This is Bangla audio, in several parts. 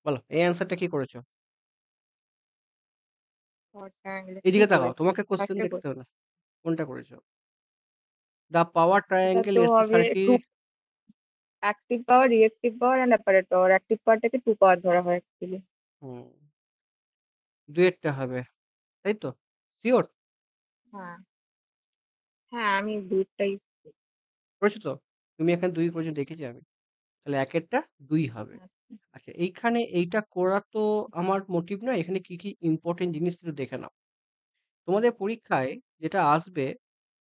বলো এই অ্যান্সারটা কি করেছো? পাওয়ার ট্রায়াঙ্গেলে কি এদিকে তাকাও, করেছি? তোমাকে কোশ্চেন ফার্স্টে দেখতে হবে না। কোনটা করেছো? দ্য পাওয়ার এটা ট্রায়াঙ্গেল তো হবে এসএসআরটি। টু active power, reactive power and apparent power. Active পাওয়ারটাকে টু পাওয়ার ধরা হয় অ্যাকচুয়ালি। হুম, দুয়েরটা হবে, তাই তো? শিওর? হ্যাঁ, হ্যাঁ, আমি দুইটাই। করেছো তো? তুমি এখানে ২ করেছো দেখেছি আমি। তাহলে একেরটা ২ হবে। আচ্ছা, আচ্ছা, এইখানে এইটা করা তো আমার মোটিভ নয়। এখানে কি, কি ইম্পোর্টেন্ট জিনিস একটু দেখে নাও। তোমাদের পরীক্ষায় যেটা আসবে,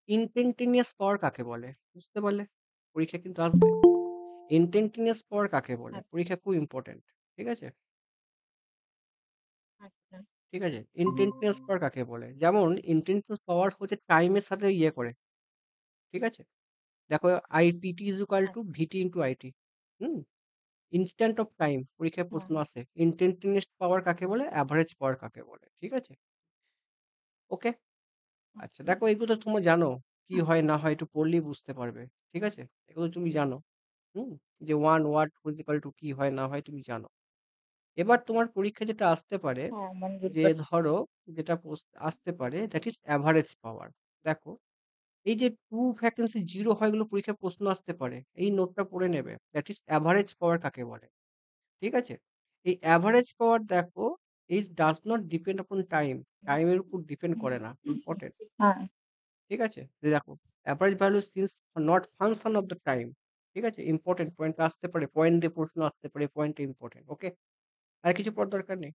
ইনস্ট্যান্টেনিয়াস পাওয়ার কাকে বলে? বুঝতে পারলে? পরীক্ষায় কিন্তু আসবে। ইনস্ট্যান্টেনিয়াস পাওয়ার কাকে বলে? আচ্ছা, পরীক্ষায় খুব ইম্পোর্টেন্ট। ঠিক আছে? আচ্ছা, ঠিক আছে? ইনস্ট্যান্টেনিয়াস পাওয়ার কাকে বলে? যেমন ইনস্ট্যান্টেনিয়াস পাওয়ার হচ্ছে টাইমের সাথে ইয়ে করে। ঠিক আছে? দেখো IPT is equal to আচ্ছা, VT into IT। Hmm? Instant of time পরীক্ষায় হ্যাঁ, প্রশ্ন আসে। ইনস্ট্যান্টেনিয়াস পাওয়ার কাকে বলে? এভারেজ পাওয়ার কাকে বলে? ঠিক আছে? ওকে? আচ্ছা, আচ্ছা, দেখো এগুলো তো তোমরা জানো। কি হয় না হয় একটু পড়লেই বুঝতে পারবে। ঠিক আছে? এগুলো তুমি জানো। হুম? যে 1 ওয়াট ইজ ইকুয়াল টু কি হয় না হয় তুমি জানো। এবার তোমার পরীক্ষায় যেটা আসতে পারে, হ্যাঁ, মানে বুঝতে যে পারছি। ধরো যেটা আসতে পারে দ্যাট ইজ এভারেজ পাওয়ার। দেখো এই যে 2 ভ্যাকেন্সি 0 হয় এগুলো পরীক্ষায় প্রশ্ন আসতে পারে। এই নোটটা পড়ে নেবে। দ্যাট ইজ এভারেজ পাওয়ার কাকে বলে? ঠিক আছে? এই এভারেজ পাওয়ার দেখো ইট ডাজ নট ডিপেন্ড আপন টাইম। টাইমের উপর ডিপেন্ড করে না। ইম্পোর্টেন্ট। হ্যাঁ, ঠিক আছে? যে দেখো average value since not function of the time. ঠিক আছে? ইম্পোর্টেন্ট পয়েন্ট আসতে পারে। পয়েন্ট দিয়ে প্রশ্ন আসতে পারে। পয়েন্টটা ইম্পোর্টেন্ট। ওকে? আর কিছু পড়ার দরকার নেই।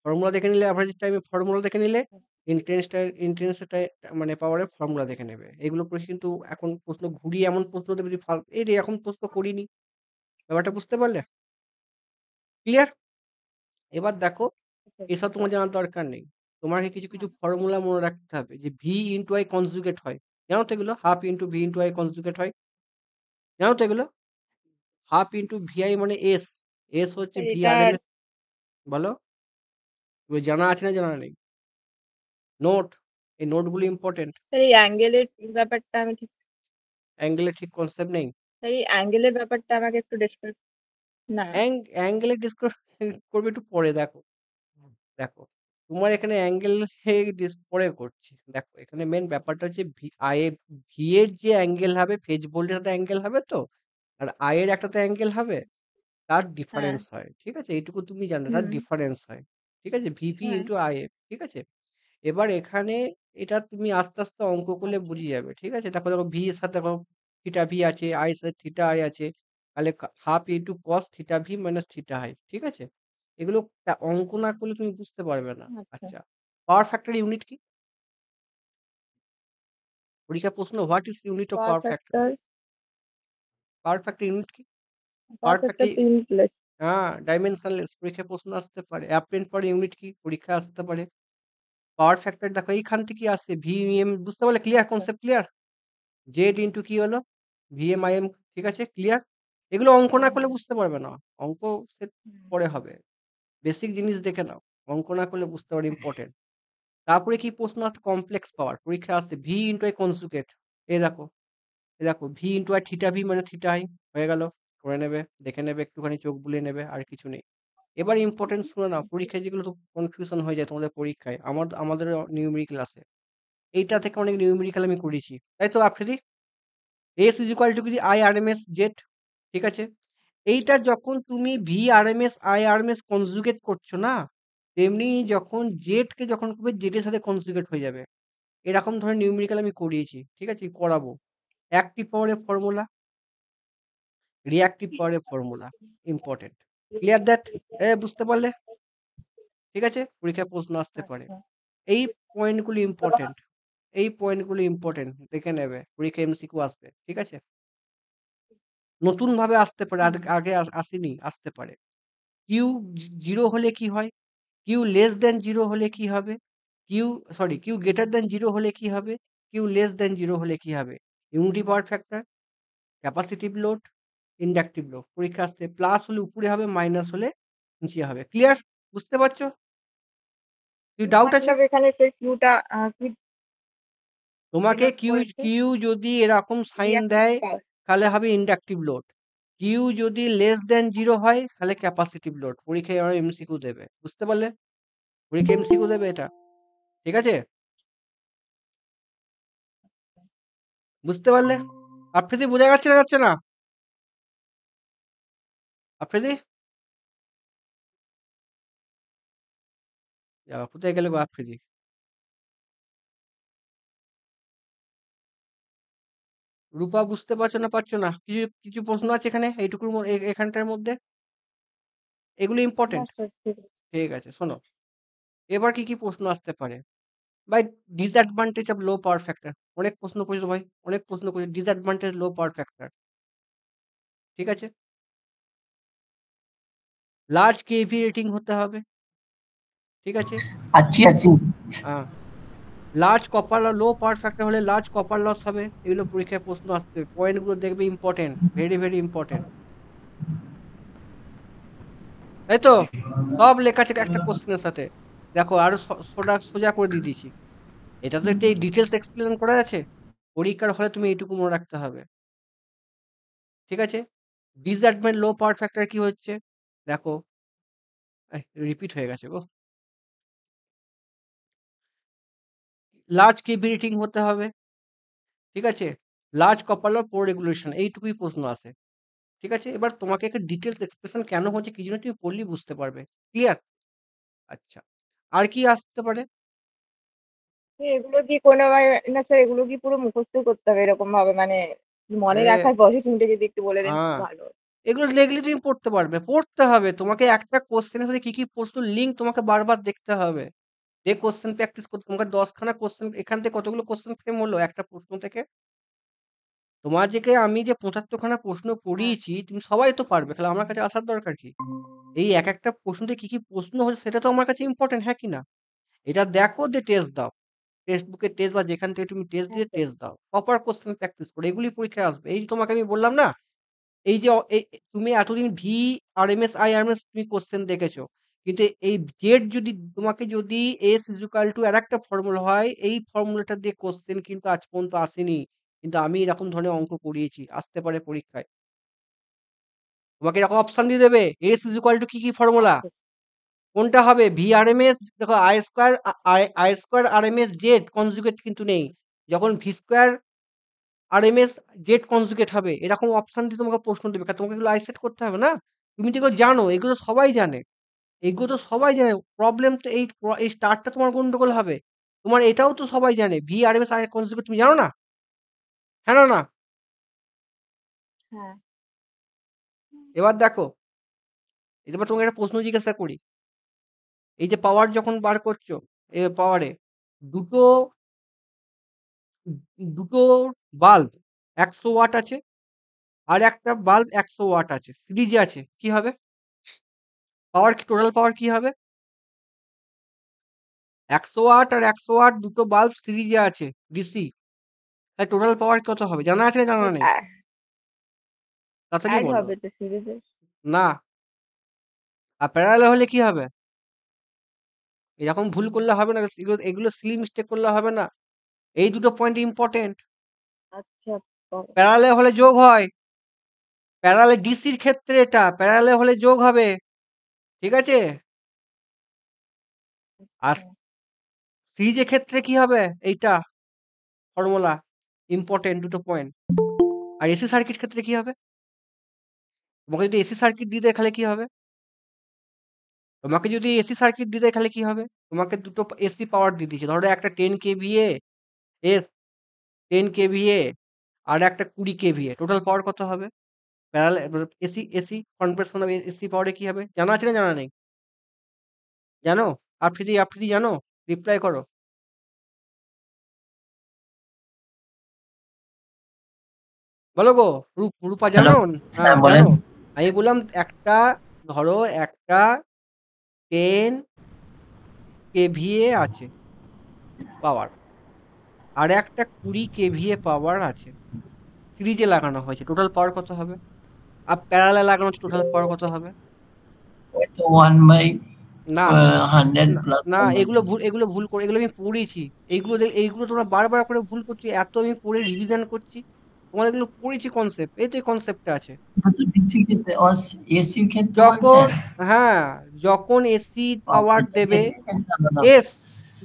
ফর্মুলা দেখে নিলে এভারেজ টাইমে ফর্মুলা দেখে নিলে ইন্টেন্সটা মানে পাওয়ারের ফর্মুলা দেখে নেবে। এগুলো পড়ে কিন্তু এখন প্রশ্ন ঘুরিয়ে এমন প্রশ্ন দেবে যে এই রে এরকম প্রশ্ন করিনি। ব্যাপারটা বুঝতে পারলে? ক্লিয়ার? এবার দেখো বুঝতে এসব পারছি। তোমার জানার দরকার নেই। তোমাকে কিছু, কিছু হ্যাঁ, ফর্মুলা মনে রাখতে হবে যে V into I কনজুগেট হয়। জানো তো এগুলো? Half into V into I conjugate হয়। জানো তো এগুলো? হাফ ইন্টু VI মানে S। S হচ্ছে স্যার এটা VRMS। বলো? এগুলো জানা আছে না জানা নেই? নোট। এই নোটগুলো ইম্পোর্টেন্ট। স্যার এই অ্যাঙ্গেলের ব্যাপারটা আমি ঠিক অ্যাঙ্গেলের ঠিক কনসেপ্ট নেই। স্যার এই অ্যাঙ্গেলের ব্যাপারটা আমাকে একটু ডেসক্রাইব। না, অ্যাঙ্গেলের ডিসকাস করবে একটু পরে দেখো। দেখো, তোমার এখানে অ্যাঙ্গেল পরে করছি। দেখো এখানে মেইন ব্যাপারটা হচ্ছে ভি এর যে অ্যাঙ্গেল হবে ফেজ ভোল্টের সাথে অ্যাঙ্গেল হবে তো, আর আই এর একটা তো অ্যাঙ্গেল হবে, তার হ্যাঁ, ডিফারেন্স হয়। ঠিক আছে? এইটুকু তুমি জানো তার হুম, ডিফারেন্স হয়। ঠিক আছে? ভিপি হ্যাঁ, ইন্টু আই এফ। ঠিক আছে? এবার এখানে এটা তুমি আস্তে, আস্তে অঙ্ক করলে আচ্ছা, বুঝে যাবে। ঠিক আছে? দেখো, দেখো ভি এর সাথে দেখো থিটা ভি আছে, আই এর সাথে থিটা আই আছে। তাহলে half into cos theta V minus theta I. ঠিক আছে? এগুলো অঙ্ক না করলে তুমি বুঝতে পারবে না। আচ্ছা। আচ্ছা। পাওয়ার ফ্যাক্টর ইউনিট কি? পরীক্ষার প্রশ্ন what is unit of power power factor? Factor, power factor unit কি? পাওয়ার পাওয়ার ফ্যাক্টর ফ্যাক্টর তো ইউনিটলেস। হ্যাঁ, ডাইমেনশনলেস। পরীক্ষায় প্রশ্ন আসতে পারে। অ্যাপ্রেন্ট পাওয়ার ইউনিট কি? পরীক্ষায় আসতে পারে। পাওয়ার ফ্যাক্টর দেখো এইখান থেকেই আসছে। ভিএম বুঝতে পারলে? ক্লিয়ার? আচ্ছা, কনসেপ্ট ক্লিয়ার? জেড ইনটু কি হলো? ভিএমআইএম। ঠিক আছে? ক্লিয়ার? এগুলো অঙ্ক না হ্যাঁ, করলে হ্যাঁ, বুঝতে পারবে না। অঙ্ক সে হুম, পরে হবে। বেসিক জিনিস দেখে নাও। অঙ্ক না করলে বুঝতে পারো ইম্পোর্টেন্ট। তারপরে কি প্রশ্ন আসছে? Complex power. পরীক্ষায় আসছে ভি ইনটু আই কনজুগেট। এই দেখো, এই দেখো V into I theta V মানে থিটা আই। হয়ে গেল। করে নেবে, দেখে নেবে, একটুখানি চোখ বুলিয়ে নেবে, আর কিছু নেই। এবার ইম্পোর্টেন্ট শুনে নাও। পরীক্ষায় যেগুলো তো কনফিউশন হয়ে যায় তোমাদের পরীক্ষায়। আমাদেরও নিউমেরিক্যাল আসে। এইটা থেকে অনেক নিউমেরিক্যাল আমি করেছি। তাই তো আফ্রিদি? এস ইজ ইকুয়াল টু কি? I R M S Z. ঠিক আছে? এইটা যখন তুমি V R M S I R M S conjugate করছো না, তেমনি যখন জেড কে যখন করবে জেড এর সাথে কনজুগেট হয়ে যাবে। এরকম ধরনের নিউমেরিক্যাল আমি করিয়েছি। ঠিক আছে? করাবো। অ্যাক্টিভ পাওয়ারের ফর্মুলা, রিঅ্যাক্টিভ পাওয়ারের ফর্মুলা ইম্পোর্টেন্ট। Clear that? বুঝতে পারলে? ঠিক আছে? পরীক্ষায় প্রশ্ন আসতে পারে। আচ্ছা, এই পয়েন্টগুলো ইম্পোর্টেন্ট। এই পয়েন্টগুলো ইম্পোর্টেন্ট। দেখে নেবে। পরীক্ষায় এমসিকিউ আসবে। ঠিক আছে? নতুনভাবে আসতে পারে। হুম, আগে আসেনি, আসতে পারে। কিউ 0 হলে কি হয়? কিউ লেস দ্যান 0 হলে কি হবে? কিউ গ্রেটার দ্যান 0 হলে কি হবে? কিউ লেস দ্যান 0 হলে কি হবে? Unity power factor, capacitive load, inductive load. পরীক্ষা আসছে প্লাস হলে উপরে হবে, মাইনাস হলে নিচে হবে। ক্লিয়ার? বুঝতে পারছো? কি ডাউট আছে? মতলব এখানে সেই কিউটা কি তোমাকে ডিনোট কিউ করেছে? কিউ যদি এরকম সাইন রিঅ্যাক্টিভ দেয়, পাওয়ার। তাহলে হবে ইন্ডাকটিভ লোড। কিউ যদি লেস দেন 0 হয় তাহলে ক্যাপাসিটিভ লোড। পরীক্ষায় আমার এমসিকিউ দেবে, বুঝতে পারলে? পরীক্ষা এমসিকিউ দেবে এটা, ঠিক আছে? বুঝতে পারলে? আফ্রিদি বোঝা যাচ্ছে না যাচ্ছে না? আফ্রিদি কোথায় গেলে গো আফ্রিদি? রূপা বুঝতে পারছো না পারছো না? কিছু কিছু প্রশ্ন আছে এখানে এইটুকুর এখানটার মধ্যে, এগুলো না ইম্পর্টেন্ট। স্যার, ঠিক আছে। ঠিক আছে, শোনো এবার কি কি প্রশ্ন আসতে পারে। By disadvantage of low power factor, অনেক প্রশ্ন করেছো ভাই, অনেক প্রশ্ন করেছো ডিসঅ্যাডভান্টেজ লো পাওয়ার ফ্যাক্টর, ঠিক আছে? লার্জ কেভি রেটিং হতে হবে, ঠিক আছে? अच्छी अच्छी লার্জ কপার লো পাওয়ার ফ্যাক্টর হলে লার্জ কপার লস হবে, এগুলো পরীক্ষায় প্রশ্ন আসতে, পয়েন্টগুলো দেখবে ইম্পর্টেন্ট, ভেরি ভেরি ইম্পর্টেন্ট, তাই তো? সব লেখা আছে একটা কোশ্চেনের সাথে, দেখো আরো সোজা সোজা করে দিয়ে দিয়েছি। এটা তো একটু ডিটেলস এক্সপ্লেন করা আছে, পরীক্ষার হলে তুমি এইটুকু মনে রাখতে হবে, ঠিক আছে? ডিসঅ্যাডভান্টেজ লো পাওয়ার ফ্যাক্টর কি হচ্ছে, দেখো রিপিট হয়ে গেছে গো। লার্জ কেভি রেটিং হতে হবে, ঠিক আছে? লার্জ কপার লস পোর রেগুলেশন, এইটুকুই প্রশ্ন আসে, ঠিক আছে? এবার তোমাকে একটা ডিটেলস এক্সপ্রেশন কেন হচ্ছে কি জন্য তুমি পড়লেই বুঝতে পারবে, ক্লিয়ার? আচ্ছা, আর কি আসতে পারে? এগুলো কি কোনো না স্যার, এগুলো কি পুরো মুখস্থ করতে হবে এরকম ভাবে, মানে মনে আরে রাখার প্রসেসিংটা যদি একটু বলে দেন খুব হ্যাঁ, ভালো হতো। এগুলো দেখলে তুমি পড়তে পারবে, পড়তে হবে তোমাকে, একটা কোশ্চেনের সাথে কি কি প্রশ্ন লিঙ্ক তোমাকে বারবার দেখতে হবে, যে কোশ্চেন প্র্যাকটিস করতে তোমাকে 10খানা কোশ্চেন, এখান থেকে কতগুলো কোশ্চেন ফ্রেম হলো একটা প্রশ্ন থেকে, তোমার যে আমি যে 75খানা প্রশ্ন হ্যাঁ, করিয়েছি তুমি সবাই তো পারবে, তাহলে আমার কাছে আসার দরকার কি? এই এক একটা প্রশ্ন থেকে কি কি প্রশ্ন হচ্ছে সেটা তো আমার কাছে ইম্পর্টেন্ট, হ্যাঁ কি না? এটা দেখো, দিয়ে টেস্ট দাও, টেক্সট বুকে টেস্ট বা যেখান থেকে তুমি টেস্ট হ্যাঁ দিয়ে স্যার। টেস্ট দাও, প্রপার কোশ্চেন প্র্যাকটিস করো, এগুলি পরীক্ষায় আসবে। এই যে তোমাকে আমি বললাম না, এই যে তুমি এতদিন ভি আরএমএস আইআরএমএস তুমি কোশ্চেন দেখেছো, কিন্তু এই জেড যদি তোমাকে যদি এস ইজুকাল টু আর একটা ফর্মুলা হয়, এই ফর্মুলাটা দিয়ে কোশ্চেন কিন্তু আজ পর্যন্ত আসেনি, কিন্তু আমি এরকম ধরনের অঙ্ক করিয়েছি, আসতে পারে পরীক্ষায়। তোমাকে এরকম অপশন দিয়ে দেবে, এস ইজুকাল টু কি কি ফর্মুলা, আচ্ছা। কোনটা হবে ভি আরএমএস, দেখো I square, I square RMS Z conjugate কিন্তু নেই, যখন V square RMS Z conjugate হবে, এরকম অপশন দিয়ে তোমাকে প্রশ্ন দেবে, কারণ তোমাকে এগুলো আইসেট করতে হবে না? তুমি তো এগুলো জানো, এগুলো সবাই জানে, এগুলো তো সবাই জানে, প্রবলেম তো এই স্টার্টটা তোমার গন্ডগোল হবে, তোমার এটাও তো সবাই জানে ভি আরএমএস আই কনজুগেট তুমি জানো না, হ্যাঁ না না? হ্যাঁ। এবার দেখো, এবার তোমাকে একটা প্রশ্ন জিজ্ঞাসা করি, এই যে পাওয়ার যখন বার করছো, এ পাওয়ারে দুটো দুটো বাল্ব 100 ওয়াট আছে, আর একটা বাল্ব 100 ওয়াট আছে, সিরিজে আছে, কি হবে? পাওয়ার কি, টোটাল পাওয়ার কি হবে? 100 ওয়াট আর 100 ওয়াট দুটো বাল্ব সিরিজে আছে, ডিসি, তাই টোটাল পাওয়ার কত হবে, জানা আছে না জানা নেই? তাড়াতাড়ি অ্যাড বলো। হবে তো সিরিজে। না, আর প্যারালাল হলে কি হবে? এরকম ভুল করলে হবে না, এগুলো এগুলো সিলি মিস্টেক করলে হবে না, এই দুটো পয়েন্ট ইম্পর্টেন্ট। আচ্ছা। প্যারালাল হলে যোগ হয়, প্যারালাল ডিসির ক্ষেত্রে এটা প্যারালাল হলে যোগ হবে, ঠিক আছে? আর সিরিজের ক্ষেত্রে কি হবে, এইটা ফর্মুলা ইম্পর্টেন্ট দুটো পয়েন্ট। আর এসি সার্কিট ক্ষেত্রে কি হবে? তোমাকে যদি এসি সার্কিট দিয়ে দেয় তাহলে কি হবে? তোমাকে যদি এসি সার্কিট দিয়ে দেয় তাহলে কি হবে? তোমাকে দুটো এসি পাওয়ার দিয়ে দিয়েছে, ধরো একটা 10 কেভিএ এস, 10 কেভিএ, আর একটা 20 কেভিএ, টোটাল পাওয়ার কত হবে? Parallel AC AC conversion of AC পাওয়ারে কি হবে, জানা আছে না জানা নেই? জানো? আফ্রিদি আফ্রিদি জানো? রিপ্লাই করো। বলো গো, রূপা हेलो। জানো? हाँ बोले। জানো? আমি বললাম একটা, ধরো একটা 10 কেভিএ আছে পাওয়ার, আর একটা 20 কেভিএ পাওয়ার আছে, সিরিজে লাগানো হয়েছে, টোটাল পাওয়ার কত হবে? আর প্যারালাল লাগানো হচ্ছে, টোটাল পাওয়ার কত হবে? वो तो 1 by না 100 না प्लस না, 1 by এগুলো ভুল, এগুলো ভুল করে, এগুলো আমি পড়েছি, এইগুলো তোমরা বারবার করে ভুল করছি, এত আমি পড়ে রিভিশন করছি, তোমাদের এগুলো পড়েছি কনসেপ্ট, এই তো এই কনসেপ্টটা আছে। তো ডিসির ক্ষেত্রে এসির ক্ষেত্রে যখন বলছেন হ্যাঁ যখন এসি পাওয়ার দেবে এসির ক্ষেত্রে আলাদা এস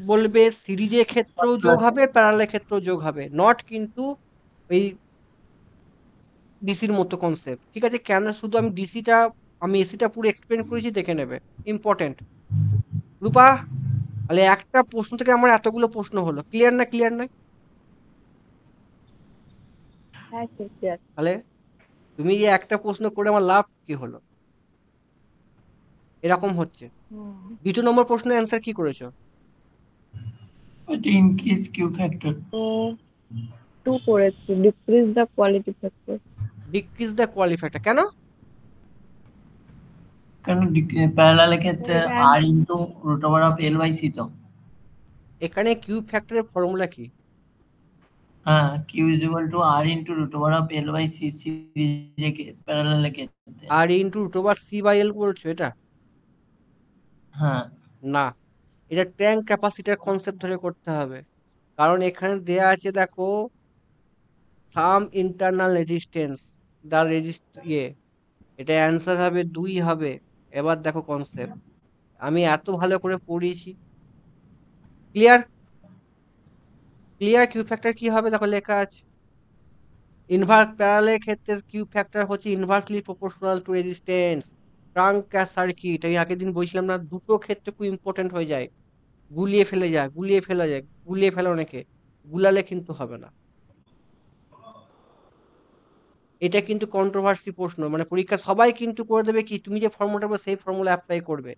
বলবে, সিরিজের ক্ষেত্রেও যোগ হবে, প্যারালালের ক্ষেত্রেও যোগ হবে, নট কিন্তু ওই ডিসির মতো কনসেপ্ট। ঠিক আছে, কেন শুধু আমি এসিটা পুরো এক্সপ্লেন করেছি, দেখে নেবে, ইম্পর্টেন্ট। রূপা, তাহলে একটা প্রশ্ন থেকে আমার এতগুলো প্রশ্ন হলো, ক্লিয়ার না ক্লিয়ার নয়? হ্যাঁ স্যার ক্লিয়ার। তাহলে তুমি যে একটা প্রশ্ন করে আমার লাভ কি হলো? এরকম হচ্ছে। দ্বিতীয় নম্বর প্রশ্নের অ্যান্সার কি করেছো? এটা ইনক্রিজ কিউ ফ্যাক্টর। তো 2 করেছি, decrease the quality factor. Decrease the quality factor কেন? কারণ প্যারালালের ক্ষেত্রে এটা R into root over of L by C তো। এখানে কিউব ফ্যাক্টরের ফর্মুলা কি? হ্যাঁ, Q is equal to R into root over of L by C সিরিজে প্যারালালের ক্ষেত্রে। R into root over C by L বলছো এটা? হ্যাঁ, না, এটা ট্যাঙ্ক ক্যাপাসিটার কনসেপ্ট ধরে করতে হবে। কারণ এখানে দেয়া আছে দেখো, সাম ইন্টারনাল রেজিস্ট্যান্স দা এটা অ্যান্সার হবে 2 হবে। এবার দেখো কনসেপ্ট, আমি এত ভালো করে পড়িয়েছি। ক্লিয়ার? ক্লিয়ার কিউ ফ্যাক্টর কি হবে দেখো লেখা আছে, ইনভার্স প্যারালের ক্ষেত্রে কিউ ফ্যাক্টর হচ্ছে inversely proportional to resistance. Trunk circuit আমি আগের দিন বলছিলাম না, দুটো ক্ষেত্রে খুব ইম্পর্টেন্ট হয়ে যায়, গুলিয়ে ফেলে অনেকে, গুলালে কিন্তু হবে না। এটা কিন্তু কন্ট্রোভার্সি প্রশ্ন, মানে পরীক্ষা সবাই কিন্তু করে দেবে কি, তুমি যে ফর্মুলাটা বলবে সেই ফর্মুলা অ্যাপ্লাই করবে,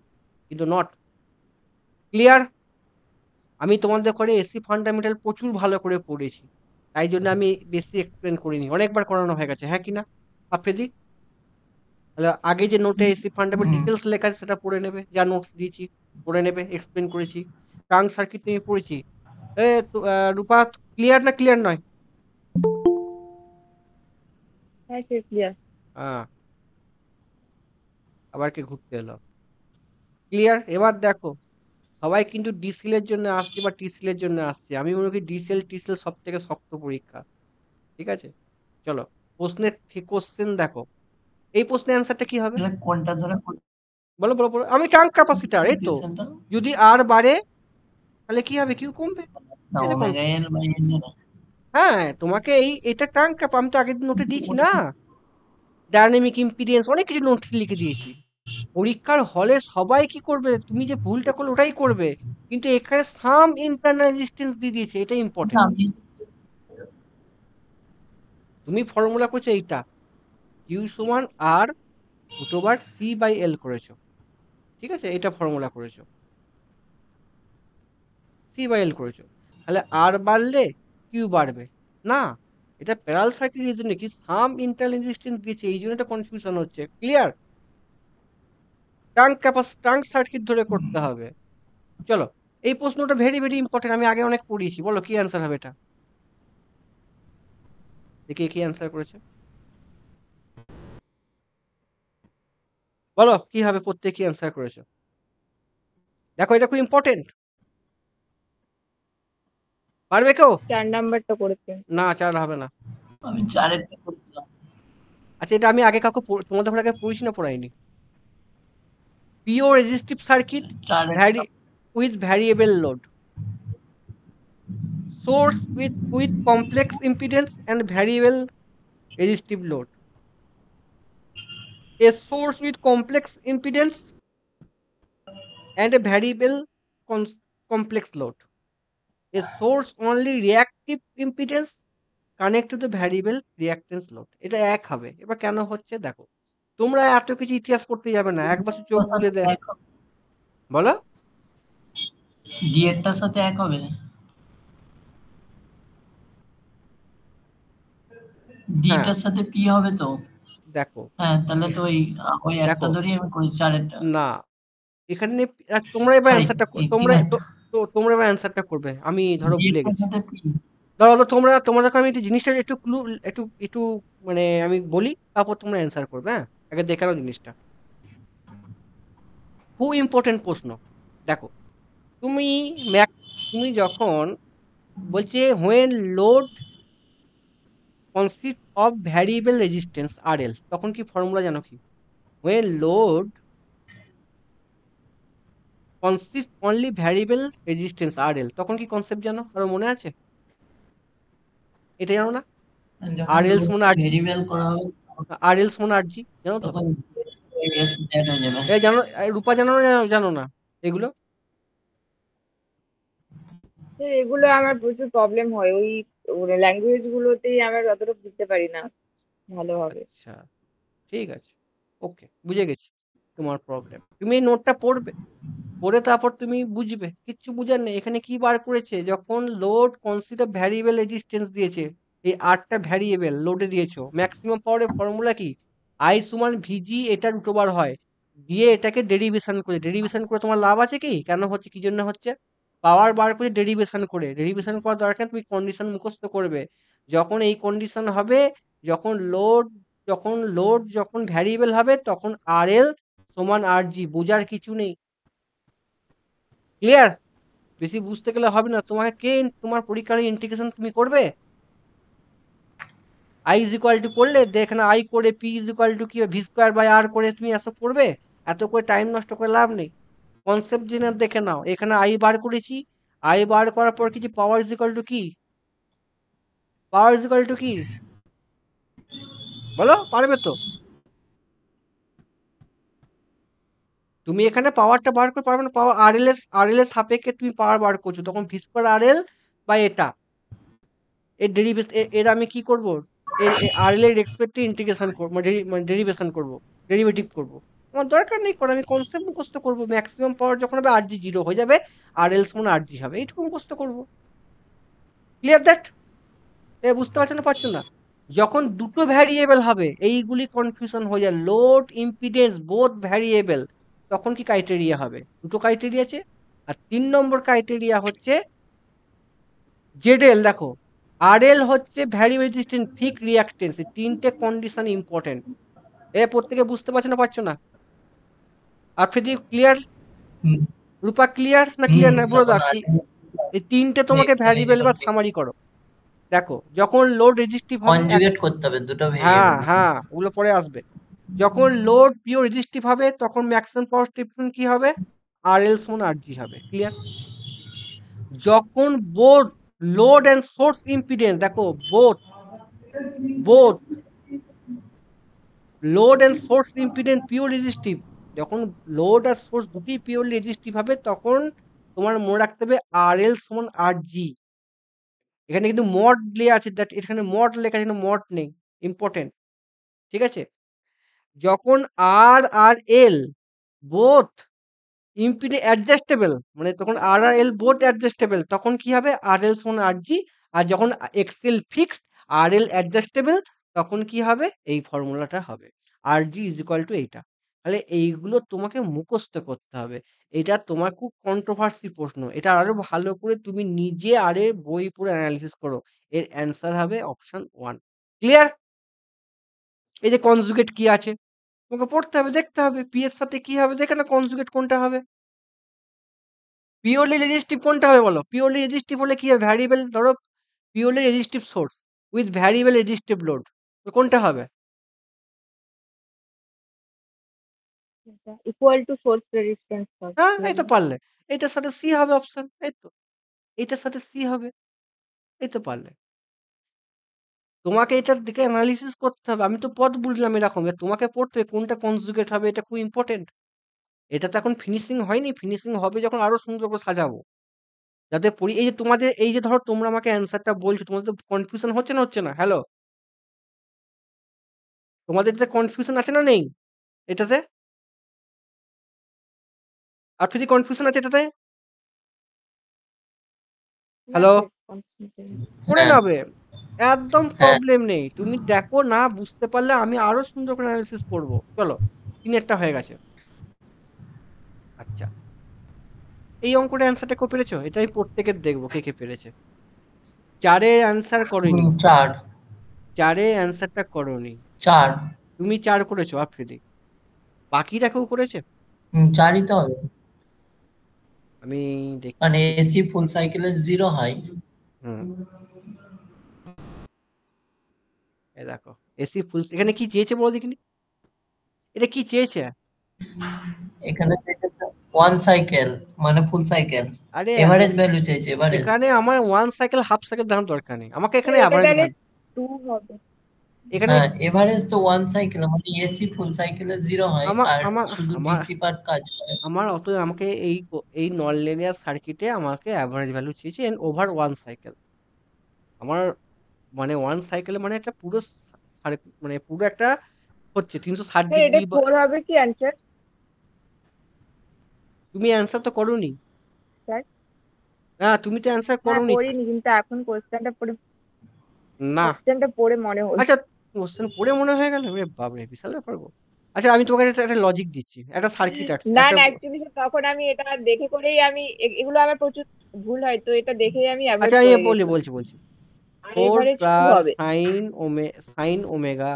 কিন্তু নট। ক্লিয়ার? আমি তোমাদের করে এসি ফান্ডামেন্টাল প্রচুর ভালো করে পড়েছি, তাই জন্য আমি বেশি এক্সপ্লেন করিনি, অনেকবার করানো হয়ে গেছে, হ্যাঁ কিনা আফ্রিদি? তাহলে আগে যে নোটে এসি ফান্ডামেন্টাল ডিটেলস লেখা আছে সেটা পড়ে নেবে, যা নোটস দিয়েছি পড়ে নেবে, এক্সপ্লেন করেছি। ট্রাঙ্ক সার্কিট নিয়ে পড়েছি। রূপা, ক্লিয়ার না ক্লিয়ার নয়? হ্যাঁ স্যার ক্লিয়ার। হ্যাঁ, আবার কে ঘুরতে এলো? ক্লিয়ার? এবার দেখো, সবাই কিন্তু ডিসিএল এর জন্য আসছে বা টিসিএল এর জন্য আসছে, আমি মনে করি ডিসিএল টিসিএল সব থেকে শক্ত পরীক্ষা। ঠিক আছে, চলো প্রশ্নের কোশ্চেন দেখো, এই প্রশ্নের অ্যান্সারটা কি হবে? তাহলে কোনটা ধরে বলো বলো বলো। আমি ট্রাঙ্ক ক্যাপাসিটার, এই তো, ইকুয়েশনটা? যদি আর বাড়ে তাহলে কি হবে, কিউ কমবে। না, এই যে omega concept। L by N না। হ্যাঁ, তোমাকে এটা ট্রাঙ্ক ক্যাপ, আমি তো আগের নোটে দিয়েছি না, ডায়নামিক ইম্পিডেন্স অনেক কিছু নোট লিখে দিয়েছি। পরীক্ষার হলে সবাই কি করবে, তুমি যে ভুলটা করলে ওটাই করবে, কিন্তু এখানে সাম ইন্টারনাল রেজিস্ট্যান্স দিয়ে দিয়েছে, এটা ইম্পর্টেন্ট। আমি তুমি ফর্মুলা করছো এইটা, কিউ সমান R root over C by L করেছো, ঠিক আছে, এটা ফর্মুলা করেছো, সি বাই এল করেছো, তাহলে আর বাড়লে কিউ বাড়বে না। এটা প্যারাল সার্কিট জন্য কি সাম ইন্টারনাল রেজিস্ট্যান্স দিয়েছে, এই জন্য এটা কনফিউশন হচ্ছে। ক্লিয়ার? ট্রাঙ্ক সার্কিট ধরে করতে হবে। চলো, এই প্রশ্নটা ভেরি ভেরি ইম্পর্টেন্ট, আমি আগে অনেক পড়িয়েছি, বলো কি অ্যান্সার হবে এটা? দেখি কি অ্যান্সার করেছে, বলো কি হবে, প্রত্যেকে কি অ্যান্সার করেছো? দেখো এটা খুব ইম্পর্টেন্ট, পারবে কেউ? 4 নাম্বারটা করেছেন। না, 4 হবে না। আমি চারেরটা করছিলাম। আচ্ছা, এটা আমি আগে কাউকে তোমাদের ঘরে আগে পড়িছি না পড়াইনি? পিওর রেজিস্টিভ সার্কিট চারেরটা vary with variable load, source with complex impedance and variable resistive load. A source with complex impedance and a variable complex load. A source only reactive impedance connect to the variable reactance load. এটা এক হবে। এবার কেন হচ্ছে দেখো, তোমরা এত কিছু ইতিহাস পড়তে যাবে না, এক বছর চোখ বুলে দেয়। বলো ডি এরটার সাথে এক হবে, হ্যাঁ, ডিটার সাথে পি হবে তো। দেখো হ্যাঁ, তাহলে তো ওই একটা দেখো ধরেই আমি করি চারেরটা। না, এখানে তোমরা এবার সরি, অ্যান্সারটা এই তোমরা তিনেরটা। তোমরা এবার অ্যান্সারটা করবে, আমি ধরো ডি ভুলে এরটার গেছি। সাথে পি। ধরো ধরো তোমাদেরকে আমি একটু জিনিসটা একটু ক্লু একটু একটু মানে আমি বলি, তারপর তোমরা অ্যান্সার করবে, হ্যাঁ, আগে দেখে নাও জিনিসটা, খুব ইম্পর্টেন্ট প্রশ্ন। দেখো, তুমি তুমি যখন বলছে when load consists of variable resistance RL, তখন কি ফর্মুলা জানো কি? when load consists only variable resistance RL, তখন কি কনসেপ্ট জানো? আর মনে আছে? এটা জানো না? যখন RL সমান RG, ভেরিয়েবল করা হবে RL সমান RG, জানো তো? তখন yes that হয়ে যাবে। এই জানো, রূপা জানো না জানো না এগুলো? এগুলো আমার প্রচুর প্রবলেম হয়, ওই ল্যাঙ্গুয়েজ গুলোতেই আমরা যতটা বুঝতে পারি না ভালোভাবে। আচ্ছা ঠিক আছে, ওকে বুঝে গেছি তোমার প্রবলেম। তুমি এই নোটটা পড়বে, পড়ে তারপর তুমি বুঝবে, কিচ্ছু বুঝার নেই। এখানে কি বার করেছে, যখন লোড কনসিডার ভ্যারিয়েবল রেজিস্ট্যান্স দিয়েছে, এই 8টা ভ্যারিয়েবল লোডে দিয়েছো, ম্যাক্সিমাম পাওয়ারের ফর্মুলা কি? আই সমান ভিজি, এটা রুটোবার হয়, দিয়ে এটাকে ডেরিভেশন করে তোমার লাভ আছে কি? কেন হচ্ছে, কি জন্য হচ্ছে? পাওয়ার বার করে ডেরিভেশন করার দরকার, তুমি কন্ডিশন মুখস্থ করবে। যখন এই কন্ডিশন হবে, যখন যখন ভ্যারিয়েবল হবে, তখন আর এল সমান আর জি, বোঝার কিছু নেই। ক্লিয়ার? বেশি বুঝতে গেলে হবে না। তোমাকে কে তোমার পরীক্ষার ইন্টিগ্রেশন তুমি করবে? আই ইজ ইকুয়াল টু করলে, এখানে আই করে পি ইজ ইকুয়াল টু কি ভি স্কোয়ার বাই আর করে তুমি এসব করবে? এত করে টাইম নষ্ট করে লাভ নেই। কনসেপ্ট জেনে দেখে নাও, এখানে আই বার করেছি, আই বার করার পর কিছু পাওয়ার ইজ ইকুয়াল টু কি? পাওয়ার ইজ ইকুয়াল টু কি বলো, পারবে তো? তুমি এখানে পাওয়ারটা বার করতে পারবে না, পাওয়ার আর এল এর সাপেক্ষে তুমি পাওয়ার বার করছো, তখন ভি স্কোয়ার আর এল বা এটা, এর ডেরিভেশন, এর আমি কি করব, এর আর এল এর রেসপেক্টে ইন্টিগ্রেশন করব, মানে ডেরিভেশন করব, ডেরিভেটিভ করব। আমার দরকার নেই করে, আমি কনসেপ্ট মুখস্থ করব। ম্যাক্সিমাম পাওয়ার যখন হবে আর জি জিরো হয়ে যাবে, আর এল সমান আর জি হবে, এইটুকু মুখস্থ করব। Clear that? বুঝতে পারছো না পারছো না? যখন দুটো ভ্যারিয়েবল হবে, এইগুলি কনফিউশন হয়ে যায়, লোড ইম্পিডেন্স বোথ ভ্যারিয়েবল, তখন কি ক্রাইটেরিয়া হবে? দুটো ক্রাইটেরিয়া আছে। আর 3 নম্বর ক্রাইটেরিয়া হচ্ছে জেডএল। দেখো, আরএল হচ্ছে ভ্যারিয়েবল রেজিস্ট্যান্স, ফিক রিঅ্যাকটেন্স, এই তিনটে কন্ডিশন ইম্পর্টেন্ট। প্রত্যেকে বুঝতে পারছে না পারছো না? আফ্রিদি ক্লিয়ার? হুম রূপা ক্লিয়ার না? ক্লিয়ার না বলে তখন দাও কি? এই তিনটে তোমাকে ভ্যারিয়েবল বা সামারি করো। দেখো, যখন লোড রেজিস্টিভ হবে, কনজুগেট করতে হবে দুটো হ্যাঁ ভেরিয়েবল। হ্যাঁ, ওগুলো পরে আসবে। যখন লোড পিওর রেজিস্টিভ হবে, তখন ম্যাক্সিমাম পাওয়ার স্টেশন কি হবে? আর এল সমান আর জি হবে। ক্লিয়ার? যখন both load and source impedance, দেখো both load and source impedance pure resistive, যখন লোড আর সোর্স দুটি পিওর রেজিস্টিভ হবে, তখন তোমার মনে রাখতে হবে আর এল সমান আর জি। এখানে কিন্তু মড লেখা আছে, দ্যাট এখানে মড লেখা আছে, মড নেই, ইম্পর্টেন্ট। ঠিক আছে? যখন আর আর এল বোথ ইম্পিডেন্স অ্যাডজাস্টেবল, মানে তখন আর আর এল বোথ অ্যাডজাস্টেবল, তখন কি হবে? আর এল সমান আর জি। আর যখন এক্সেল ফিক্সড, আর এল অ্যাডজাস্টেবল, তখন কি হবে? এই ফর্মুলাটা হবে, আর জি ইজ ইকুয়াল টু এইটা। তাহলে এইগুলো তোমাকে মুখস্থ করতে হবে। এটা তোমার খুব কন্ট্রোভার্সি প্রশ্ন, এটা আরো ভালো করে তুমি নিজে আরে বই পড়ে অ্যানালিসিস করো। এর অ্যান্সার হবে অপশন 1। ক্লিয়ার? এই যে কনজুগেট কি আছে, তোমাকে পড়তে হবে, দেখতে হবে পি এর সাথে কি হবে, দেখে না কনজুগেট কোনটা হবে। পিওরলি রেজিস্টিভ কোনটা হবে বলো? পিওরলি রেজিস্টিভ হলে কি হবে? ভ্যারিয়েবল, ধরো purely resistive source with variable resistive load, তো কোনটা হবে? ইকুয়াল টু সোর্স রেজিস্ট্যান্স হয়। হ্যাঁ, এই তো পারলে। এটার সাথে সি হবে অপশন, এই তো এটার সাথে সি হবে, এই তো পারলে। তোমাকে এটার দিকে অ্যানালিসিস করতে হবে। আমি তো পথ বুঝলাম এরকম, তোমাকে পড়তে হবে কোনটা কনজুগেট হবে, এটা খুব ইম্পর্টেন্ট। এটা তো এখন ফিনিশিং হয়নি, ফিনিশিং হবে যখন আরো সুন্দর করে সাজাবো, যাতে পড়ি। এই যে তোমাদের, এই যে ধরো তোমরা আমাকে অ্যান্সারটা বলছো, তোমাদের তো কনফিউশন হচ্ছে না? হচ্ছে না? হ্যালো, তোমাদের এটাতে কনফিউশন আছে না নেই এটাতে? আর যদি কনফিউশন আছে এটাতে, না হ্যালো, স্যার, কনফিউশন করে হ্যাঁ নেবে, একদম হ্যাঁ প্রবলেম নেই। তুমি দেখো না, বুঝতে পারলে আমি আরো সুন্দর করে অ্যানালিসিস করবো। চলো, 3-একটা হয়ে গেছে। আচ্ছা, এই অঙ্কটা অ্যান্সারটা কেউ পেরেছো? এটাই প্রত্যেকের দেখবো কে কে পেরেছে। 4-এর অ্যান্সার করোনি, 4 4-এর অ্যান্সারটা করোনি। 4 তুমি 4 করেছো আফ্রিদি, বাকিরা কেউ করেছে? 4ই তো হবে, আমি মানে দেখছি। এসি ফুল সাইকেলে 0 হয়। হুম, এই দেখো এসি ফুল এখানে কি চেয়েছে বলো দেখিনি, এটা কি চেয়েছে? এখানে ওয়ান সাইকেল মানে ফুল সাইকেল, আরে এভারেজ ভ্যালু চাইছে, এভারেজ। এখানে আমার ওয়ান সাইকেল হাফ সাইকেল দেখানোর দরকার নেই, আমাকে এখানে ওটা অ্যাভারেজ তাহলে ভ্যালু 2 হবে। এখানে। হ্যাঁ, এভারেজ তো ওয়ান সাইকেল, মানে এসি ফুল সাইকেলের 0 হয়, আমার আর আমার শুধু আমার ডিসি পার্ট কাজ করে। আমার অত আমাকে এই নন লিনিয়ার সার্কিটে আমাকে অ্যাভারেজ ভ্যালু চেয়েছে ওভার ওয়ান সাইকেল। আমার মানে ওয়ান সাইকেলে মানে একটা পুরো মানে পুরো একটা হচ্ছে 360 স্যার এটা ডিগ্রি। 4 হবে কি অ্যান্সার? তুমি অ্যান্সার তো করোনি। স্যার না তুমি তো অ্যান্সার হ্যাঁ করোনি। করিনি, কিন্তু এখন না কোশ্চেনটা পড়ে মনে হলো। আচ্ছা, কোশ্চেন পড়ে মনে হয়ে গেল, রে বাবরে বিশাল ব্যাপার গো। আচ্ছা আমি তোমাকে একটা লজিক দিচ্ছি, একটা সার্কিট আছে না একটা। না, অ্যাকচুয়ালি তখন আমি এটা দেখে করেই আমি এগুলো আমার প্রচুর ভুল হয়, তো এটা দেখেই আমি আচ্ছা অ্যাভয়েড আমি করে বলছি গেছিলাম। বলছি বলছি আর 4 এভারেজ 2 প্লাস হবে। Sine omega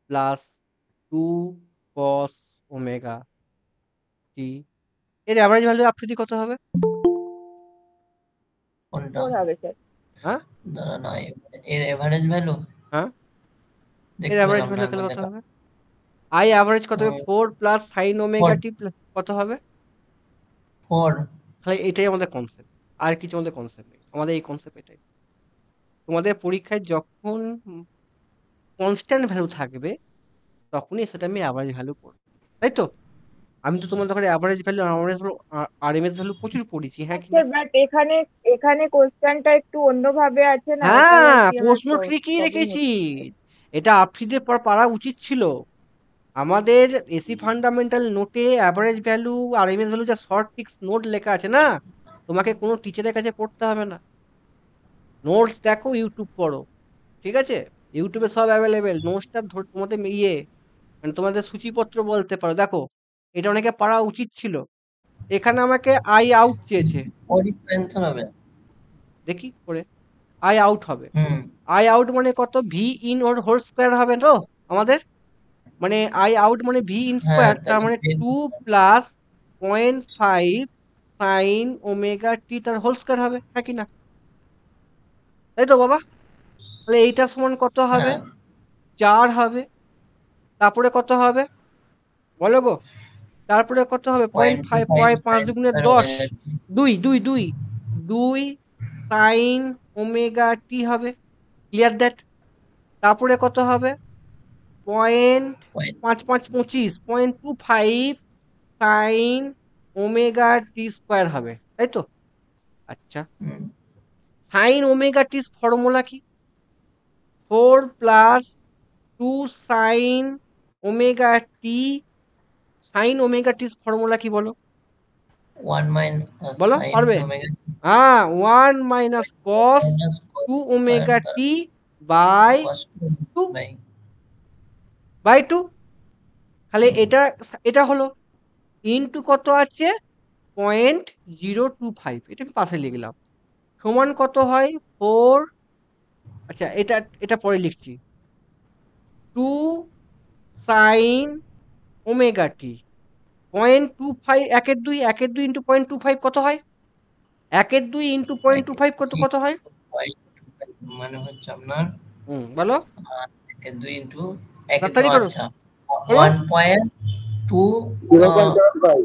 plus 2 cos omega T, এর অ্যাভারেজ ভ্যালু আপনি কত হবে? কোনটা? 4 হবে স্যার। হ্যাঁ দাঁড়া না, এর এভারেজ ভ্যালু হ্যাঁ, এর দেখতে অ্যাভারেজ পেলাম না, ভ্যালু একবার তাহলে কত দেখা। হবে? আই অ্যাভারেজ কত হবে? 4 প্লাস সাইন ওমেগা 4। টি কত হবে? 4। তাহলে এটাই আমাদের কনসেপ্ট, আর কিছু আমাদের কনসেপ্ট নেই, আমাদের এই কনসেপ্ট এটাই। তোমাদের পরীক্ষায় যখন কনস্ট্যান্ট ভ্যালু থাকবে তখনই সেটা আমি অ্যাভারেজ ভ্যালু করবো, তাই তো? আমি তো তোমাদের ওখানে অ্যাভারেজ ভ্যালু আরএমএস ভ্যালু প্রচুর পড়েছি, হ্যাঁ কি আচ্ছা না? বাট এখানে এখানে কোশ্চেনটা একটু অন্যভাবে আছে না, ওটাই আর হ্যাঁ কি আমার প্রশ্ন ঠিকই প্রবলেম রেখেছি, হচ্ছে। এটা আফ্রিদের পর পারা উচিত ছিল। আমাদের এসি ফান্ডামেন্টাল নোটে অ্যাভারেজ ভ্যালু আরএমএস ভ্যালু যা শর্ট ফিক্স নোট লেখা আছে না, তোমাকে কোনো টিচারের কাছে পড়তে হবে না, নোটস দেখো ইউটিউব পড়ো, ঠিক আছে? ইউটিউবে সব অ্যাভেলেবেল, নোটসটা তোমাদের মানে তোমাদের সূচিপত্র বলতে পারো, দেখো এটা অনেকে পারা উচিত ছিল। এখানে আমাকে আই আউট চেয়েছে, ওরই অ্যান্সার হবে। দেখি করে আই আউট হবে। হুম। আই আউট মানে কত? ভি ইন ওর হোল স্কোয়ার হবে তো আমাদের, মানে আই আউট মানে ভি ইন হ্যাঁ, স্কোয়ার, তার তাহলে মানে 2 + 0.5 সাইন ওমেগা টি তার হোল স্কোয়ার হবে, হ্যাঁ কি না? তাই তো বাবা? তাহলে এইটা সমান কত হবে? হ্যাঁ, 4 হবে। তারপরে কত হবে বলো গো? তারপরে কত হবে? 0.5, 0.25 5 সাইন দুগুণে square 10, omega t. 2 sine omega t হবে, ক্লিয়ার দ্যাট? তারপরে কত হবে? Point point. 5 5 25, 0.25 sine omega t square হবে, তাই তো? আচ্ছা, হুম। সাইন ওমেগা টি ফর্মুলা কি? 4 plus 2 sine omega t, sine omega t formula কি বলো? 1 বলো সাইন পারবে? ওমেগা হ্যাঁ 1 minus cos minus cos 2 square omega t by cos 2 2 by. By 2। তাহলে এটা হলো ইনটু কত আছে? 0.025, এটা আমি পাশে লিখলাম, সমান কত হয়? 4, আচ্ছা এটা পরে লিখছি, 2 সাইন ওমেগা টি 0.25, একের দুই ইন্টু 0.25 কত হয়? একের দুই ইন্টু 0.25 কত হয়? মানে হচ্ছে আপনার বলো 2 ইন্টু 1 তাড়াতাড়ি করো আচ্ছা করো। 1.2। 0.75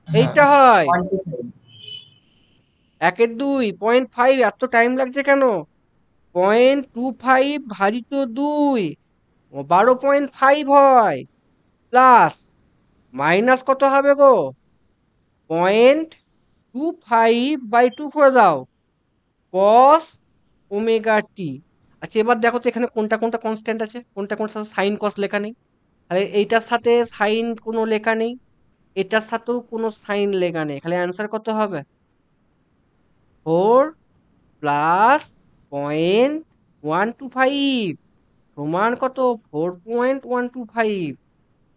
হ্যাঁ, এইটা হয় 125। একের দুই 0.5, এত টাইম লাগছে কেন? 0.25 ভাজিত 2 12.5 হয়, প্লাস মাইনাস কত হবে গো? 0.25/2 করে দাও, কস ওমেগা টি। আচ্ছা এবার দেখো তো এখানে কোনটা কোনটা কনস্ট্যান্ট আছে, কোনটা কোনটার সাথে সাইন কস লেখা নেই। তাহলে এইটার সাথে সাইন কোনো লেখা নেই, এটার সাথেও কোনো সাইন লেখা নেই, তাহলে অ্যান্সার কত হবে? 4 প্লাস 0.125 সমান কত? 4.125।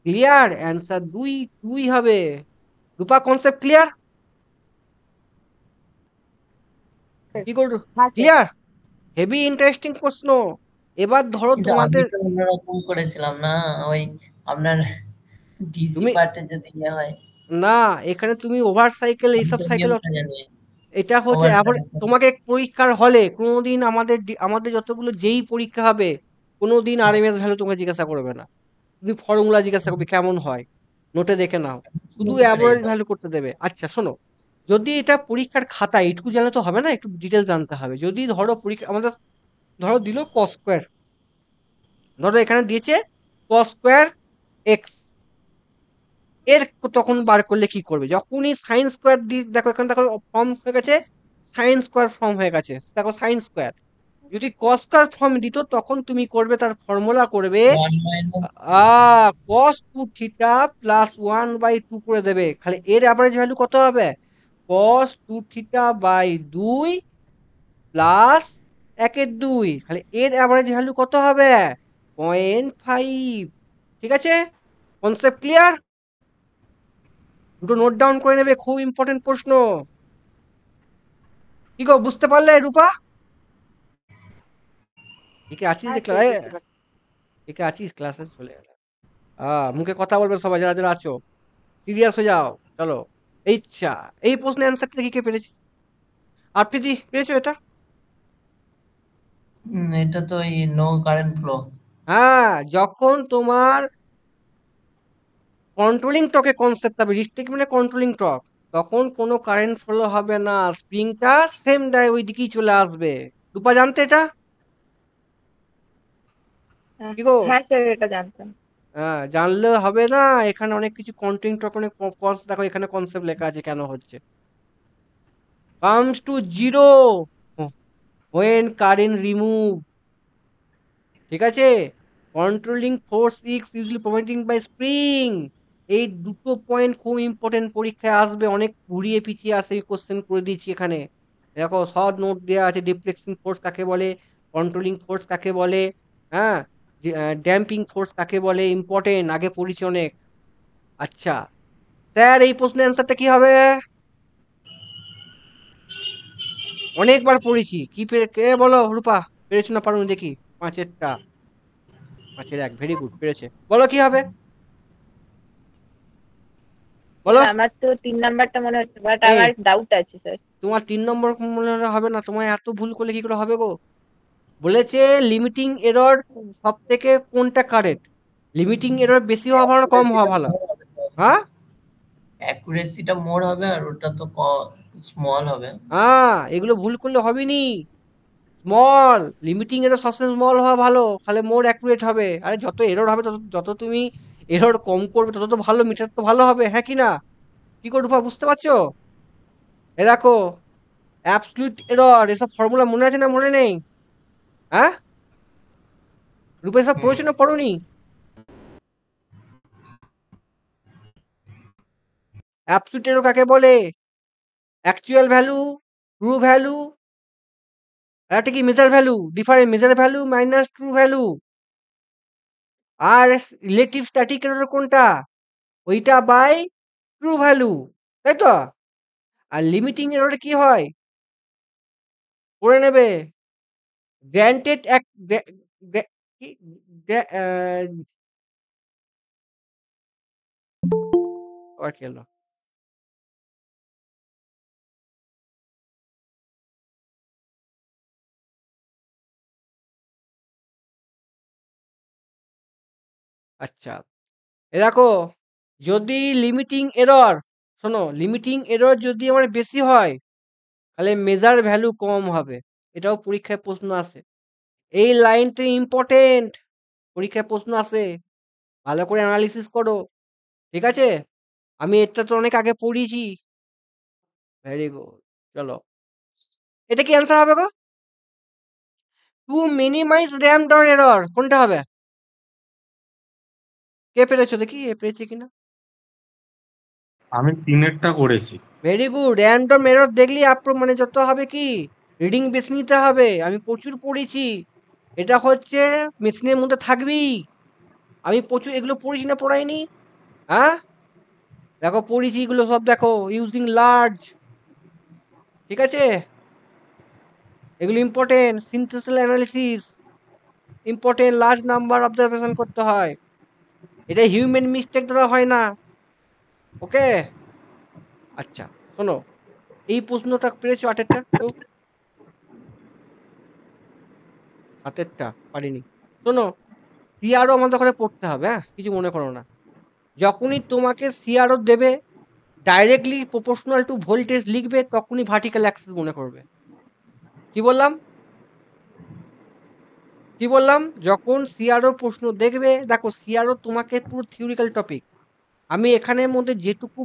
ক্লিয়ার? অ্যান্সার 2 2 হবে। রূপা কনসেপ্ট ক্লিয়ার? কি করো? হ্যাঁ স্যার। ক্লিয়ার? হেভি ইন্টারেস্টিং প্রশ্ন। এবার ধরো কিন্তু আমি তোমাদের, তো অন্যরকম করেছিলাম না, ওই আপনার ডিসি তুমি পার্টে যদি ইয়ে হয়। না এখানে তুমি ওভার সাইকেল আমি এইসব তো সাইকেল, নিয়মটা জানি। এটা হচ্ছে ওভার তোমাকে পরীক্ষার হলে কোনোদিন আমাদের আমাদের যতগুলো যেই পরীক্ষা হবে কোনোদিন আরএমএস ভ্যালু তোমাকে জিজ্ঞাসা করবে না, তুমি ফর্মুলা জিজ্ঞাসা করবে কেমন হয়, নোটে দেখে নাও, শুধু বুঝতে অ্যাভারেজ পেরেছি। ভ্যালু করতে দেবে। আচ্ছা শোনো, যদি এটা পরীক্ষার খাতায় এটুকু জানলে তো হবে না, একটু ডিটেলস জানতে হবে। যদি ধরো পরীক্ষা আমাদের ধরো দিল কস স্কোয়ার, ধরো এখানে দিয়েছে কস স্কোয়ার এক্স, এর তখন বার করলে কি করবে? যখনই সাইন স্কোয়ার দেখো এখানে দেখো ফর্ম হয়ে গেছে, সাইন স্কোয়ার ফর্ম হয়ে গেছে, দেখো সাইন স্কোয়ার। যদি কস স্কোয়ার ফর্ম দিত তখন তুমি করবে, তার ফর্মুলা করবে 1 minus cos two theta plus 1/2 করে দেবে। খালি এর অ্যাভারেজ ভ্যালু কত হবে? Cos two theta by 2 plus 1/2। খালি এর অ্যাভারেজ ভ্যালু কত হবে? 0.5। ঠিক আছে, কনসেপ্ট ক্লিয়ার? দুটো নোট ডাউন করে নেবে, খুব ইম্পর্টেন্ট প্রশ্ন। কি গো, বুঝতে পারলে রূপা? একে আছিস হ্যাঁ দেখলাম, স্যার বুঝতে পারছি। একে আছিস, ক্লাসে চলে গেল। মুখে কথা বলবে সবাই, যারা যারা আছো সিরিয়াস হয়ে যাও। চলো, এইচ্ছা, এই প্রশ্নের অ্যান্সারটা কি কে পেরেছে? আফ্রিদি পেরেছো এটা? এটা তো এই নো কারেন্ট ফ্লো। হ্যাঁ, যখন তোমার কন্ট্রোলিং টর্কে কনসেপ্ট হবে, রিস্ট্রিক্ট মানে কন্ট্রোলিং টর্ক, তখন কোনো কারেন্ট ফ্লো হবে না, স্প্রিংটা সেম ওই দিকেই চলে আসবে। রূপা জানতে এটা? হ্যাঁ কি গো? হ্যাঁ স্যার এটা জানতাম। হ্যাঁ, জানলে হবে না, এখানে অনেক কিছু কন্ট্রোলিং টর্ক, অনেক কস, দেখো এখানে কনসেপ্ট লেখা আছে কেন হচ্ছে। Comes to zero when current remove, ঠিক আছে? Controlling force is usually providing by spring. এই দুটো পয়েন্ট খুব ইম্পর্টেন্ট, পরীক্ষায় আসবে, অনেক ঘুরিয়ে পিছিয়ে আসে, কোশ্চেন করে দিয়েছি এখানে। দেখো সব নোট দেওয়া আছে, ডিফ্লেকশন ফোর্স কাকে বলে, কন্ট্রোলিং ফোর্স কাকে বলে, হ্যাঁ, ড্যাম্পিং ফোর্স কাকে বলে, ইম্পর্টেন্ট, আগে পড়েছি অনেক। আচ্ছা স্যার, এই প্রশ্নের অ্যান্সারটা কি হবে? অনেকবার পড়েছি, কি কে বলো রূপা, পেরেছো না পারো দেখি? 5-এরটা, 5-এর 1, ভেরি গুড, পেরেছে, বলো কি হবে, স্যার বলো। আমার তো 3 নাম্বারটা মনে হচ্ছে, বাট এই আমার ডাউট আছে স্যার। তোমার 3 নম্বর মনে হলে হবে না, তোমার এত ভুল করলে কি করে হবে গো? বলেছে লিমিটিং এরর সব থেকে কোনটা কারেক্ট? লিমিটিং এরর বেশি হওয়া ভালো না কম হওয়া ভালো? হ্যাঁ, অ্যাকুরেসিটা মোর হবে আর ওটা তো স্মল হবে। এগুলো ভুল করলে হবে নি। স্মল, লিমিটিং এরর সবসময় স্মল হওয়া ভালো, তাহলে মোর অ্যাকুরেট হবে। আরে যত এরর হবে তত, যত তুমি এরর কম করবে তত তো ভালো, মিটার তো ভালো হবে, হ্যাঁ কি না? কি করবো বুঝতে পারছো? এ দেখো, অ্যাবসলিউট এরর, এসব ফর্মুলা মনে আছে না মনে নেই? হ্যাঁ, রূপে সব হুম। পড়েছো না পড়োনি? অ্যাবসলিউট এরর কাকে বলে? অ্যাকচুয়াল ভ্যালু, ট্রু ভ্যালু, আর একটা কি measure value, different measure value minus true value. আর রিলেটিভ স্ট্যাটিক এরর কোনটা? ওইটা বাই ট্রু ভ্যালু, তাই তো? আর লিমিটিং এরর কি হয়? করে নেবে, গ্র্যান্টেড এক কি আবার কি হলো? আচ্ছা, এ দেখো, যদি লিমিটিং এরর, শোনো, লিমিটিং এরর যদি আমার বেশি হয় তাহলে মেজার ভ্যালু কম হবে, এটাও পরীক্ষায় প্রশ্ন আসে। এই লাইনটা ইম্পর্টেন্ট, পরীক্ষায় প্রশ্ন আসে, ভালো করে অ্যানালিসিস করো, ঠিক আছে? আমি এটা তো অনেক আগে পড়িয়েছি। ভেরি গুড, চলো, এটা কি অ্যান্সার হবে গো? To minimize random error কোনটা হবে? কে পেরেছো দেখি, এ পেরেছে কিনা? আমি 3-এরটা করেছি। ভেরি গুড, র্যান্ডম এরর দেখলি মানে যত হবে কি, রিডিং বেশি নিতে হবে, আমি প্রচুর পড়েছি। এটা হচ্ছে মেশিনের মধ্যে থাকবেই, আমি প্রচুর এগুলো পড়েছি না পড়াইনি? হ্যাঁ, দেখো পড়েছি এগুলো সব, দেখো ইউজিং লার্জ, ঠিক আছে? এগুলো important, synthesis analysis important, large number observation করতে হয়, এটা হিউম্যান মিস্টেক দ্বারা হয় না, ওকে? আচ্ছা শোনো, এই প্রশ্নটা পেরেছো 8-এরটা কেউ? 7-এরটা পারিনি। শোনো, সিআরও আমাদের করে পড়তে হবে, হ্যাঁ, কিছু মনে করো না। যখনই তোমাকে সিআরও দেবে, ডাইরেক্টলি প্রপোর্শনাল টু ভোল্টেজ লিখবে, তখনই ভার্টিক্যাল অ্যাক্সিস মনে করবে। কি বললাম? কি বললাম? যখন সিআরও প্রশ্ন দেখবে, দেখো সিআরও তোমাকে পুরো থিওরিক্যাল টপিক। আমি এখানের মধ্যে যেটুকু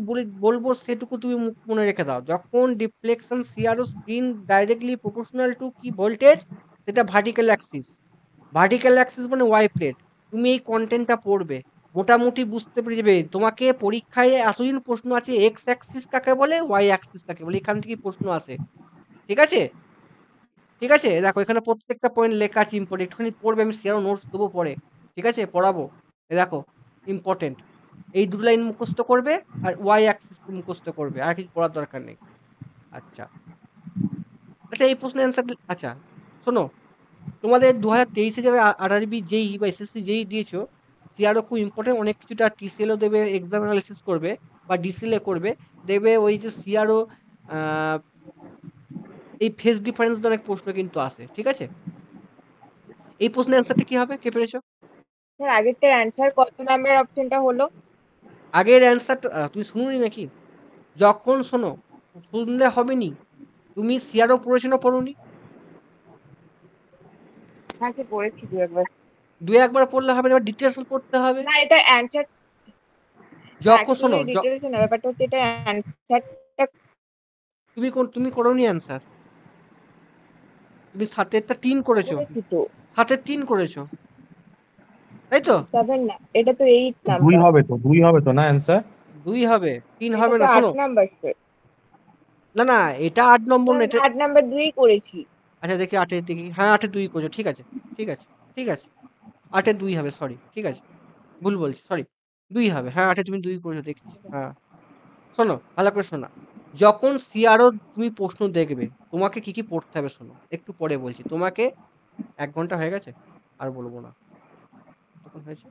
বলবো সেটুকু তুমি মনে রেখে দাও। যখন deflection CRO screen directly proportional to কি ভোল্টেজ, সেটা ভার্টিক্যাল অ্যাক্সিস। ভার্টিক্যাল অ্যাক্সিস মানে ওয়াই প্লেট। তুমি এই কন্টেন্টটা পড়বে, মোটামুটি বুঝতে পেরে যাবে। তোমাকে পরীক্ষায় এতদিন প্রশ্ন আছে, এক্স অ্যাক্সিস কাকে বলে, ওয়াই অ্যাক্সিস কাকে বলে, এখান থেকে প্রশ্ন আসে। ঠিক আছে? ঠিক আছে, দেখো এখানে প্রত্যেকটা পয়েন্ট লেখা আছে ইম্পর্টেন্ট, একটুখানি পড়বে, আমি সেরও নোটস দেবো পরে। ঠিক আছে, পড়াবো। দেখো ইম্পর্টেন্ট, এই দুটো লাইন মুখস্থ করবে, আর ওয়াই অ্যাক্সিস মুখস্থ করবে, আর কিছু পড়ার দরকার নেই। আচ্ছা আচ্ছা, এই প্রশ্নের অ্যান্সার, আচ্ছা শোনো, তোমাদের 2023-এ যারা আরআরবি জেই বা এসএসসি জেই দিয়েছো, সিআরও খুব ইম্পর্টেন্ট, অনেক কিছুটা টিসিএলও দেবে, এক্সাম অ্যানালিসিস করবে বা ডিসিএলএ করবে, দেখবে ওই যে সিআরও এই ফেস ডিফারেন্স অনেক প্রশ্ন কিন্তু আসে। ঠিক আছে, এই প্রশ্নের অ্যান্সারটা কি হবে, কে পেরেছো? স্যার আগেরটার অ্যান্সার কত নাম্বার অপশনটা হলো? আগের অ্যান্সারটা তুমি শুনুনি নাকি? যখন শোনো, শুনলে হবে নি, তুমি সিআরও পড়েছো না পড়োনি? হ্যাঁ সে পড়েছি দু একবার। দু একবার পড়লে হবে না, এবার ডিটেলস পড়তে হবে। না এটা অ্যান্সার, যখন শোনো, অ্যাকচুয়ালি ডিটেলস না, ব্যাপারটা হচ্ছে এটা অ্যান্সারটা তুমি করোনি অ্যান্সার, তুমি 7-এরটা 3 করেছো, করেছি তো। 7-এর 3 করেছো, তাই তো? 7 না, এটা তো 8 দুই নাম্বার। হবে তো, দুই হবে তো না অ্যান্সার? 2 হবে, 3 এটা হবে তো না, 8 শোনো। Number sir. না না, এটা 8 নম্বর না, এটা 8 নাম্বার 2 করেছি। আচ্ছা দেখি 8-এর দেখি, হ্যাঁ 8-এর 2 করেছো, ঠিক আছে, ঠিক আছে, ঠিক আছে, 8-এর 2 হবে, সরি, ঠিক আছে, ভুল বলছি, সরি, 2 হবে, হ্যাঁ 8-এ তুমি 2 করেছো দেখছি, হ্যাঁ। শোনো, ভালো করে শোনা, যখন সিআরও তুমি প্রশ্ন দেখবে, তোমাকে কি কি পড়তে হবে শোনো, একটু পরে বলছি তোমাকে। 1 ঘন্টা হয়ে গেছে, আর বলবো না, কতক্ষণ হয়েছে?